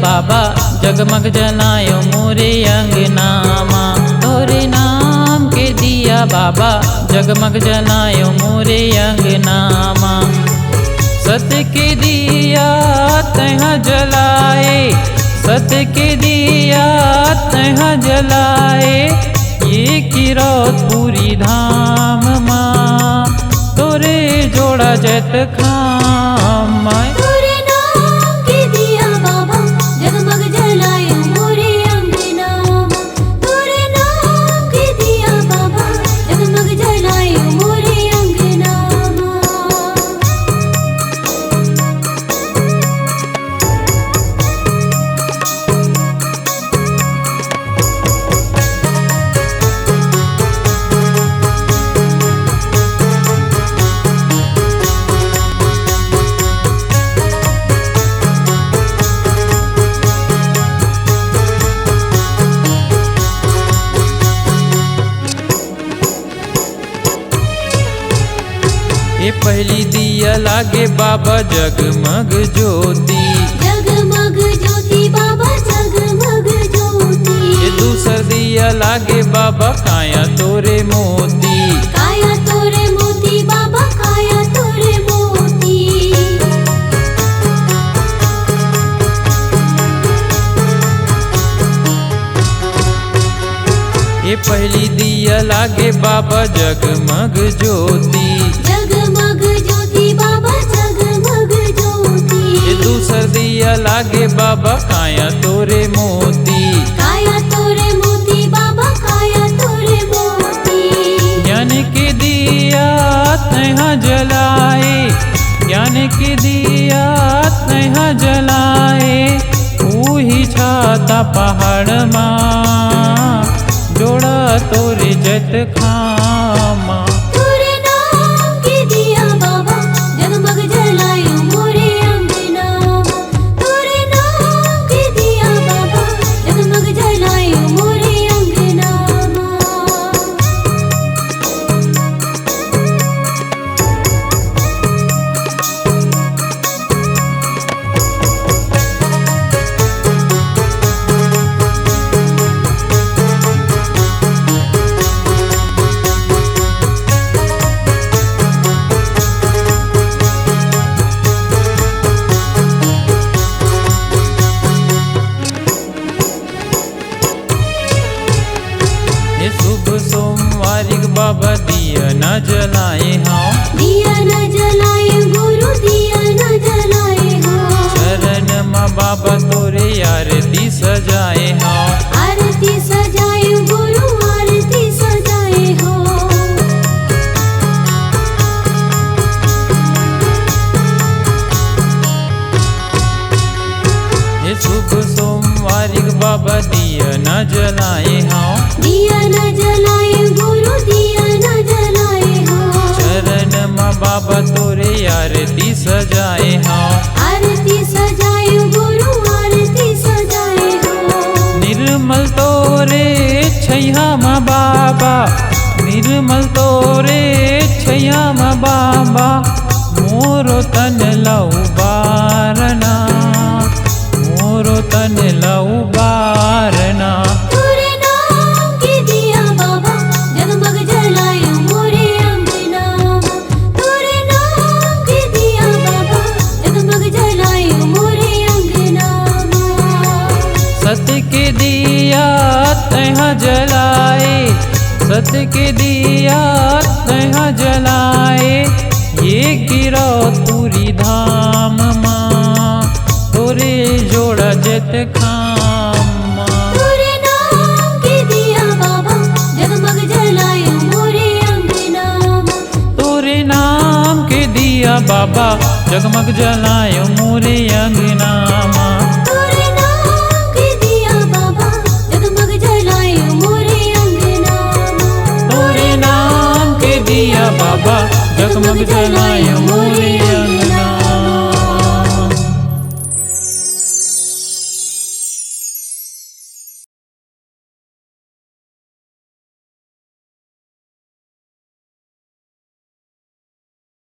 बाबा जगमग जलायो मोरे अंगनामा। तोरे नाम के दिया बाबा जगमग जलायो मोरे अंगनामा। सत्य के दिया तहाँ जलाए, सत्य के दिया तहाँ जलाए, ये किरौतपुरी धाम माँ तोरे जोड़ा जत खाम माँ। तोरे नाम के दिया बाबा जगमग जलायो मोरे अंगनामा। तोरे नाम के दिया बाबा जगमग जलायो मोरे अंगनामा। ये पहली दिया लागे बाबा जगमग ज्योति, जगमग ज्योति बाबा जगमग ज्योति। ये दूसर दिया लागे बाबा काया तोरे मोती, काया तोरे मोती बाबा काया तोरे मोती। ये पहली दिया लागे बाबा जगमग ज्योति, जगमग ज्योति बाबा जगमग ज्योति। ये दूसर दिया लागे बाबा काया तोरे मोती, काया तोरे मोती बाबा काया तोरे मोती। ज्ञान के दिया तहाँ जलाए, ज्ञान के दिया तहाँ जलाए, वही छाता पहाड़ माँ जोड़ा तोरे जत खामा। तोरे नाम के दिया बाबा जगमग जलायो मोरे अंगनामा। तोरे नाम के दिया बाबा जगमग जलायो मोरे अंगनामा। ये शुभ सोमवारी बाबा दिया न जलाए हाँ, दिया न जलाए गुरु दिया न जलाए हो। चरण माँ बाबा तोरे आरती सजाए हाँ, आरती सजाए गुरु आरती सजाए हो। ये शुभ सोमवारी बाबा दिया न जलाए हाँ, दिया न जलाए गुरु दिया न जलाए हो। चरण माँ बाबा तोरे आरती सजाए हाँ, आरती सजाए गुरु आरती सजाए हो। निर्मल तोरे छैया माँ बाबा, निर्मल तोरे छैया माँ बाबा, मोरो तन लऊ बारना, मोरो तन लऊ बारना। तोरे नाम के दिया बाबा जगमग जलायो मोरे अंगनामा। तोरे नाम के दिया बाबा जगमग जलायो मोरे अंगनामा। सत्य के दिया तहाँ जलाए, सत्य के दिया तहाँ जलाए, ये किरौतपुरी धाम माँ तोरे जोड़ा जत खाम माँ। तोरे नाम के दिया बाबा जगमग जलायो मोरे अंगनामा। तोरे नाम के दिया बाबा जगमग जलायो मोरे अंगनामा। तोरे नाम के दिया बाबा जगमग जलायो मोरे अंगनामा। तोरे नाम के दिया बाबा जगमग जलायो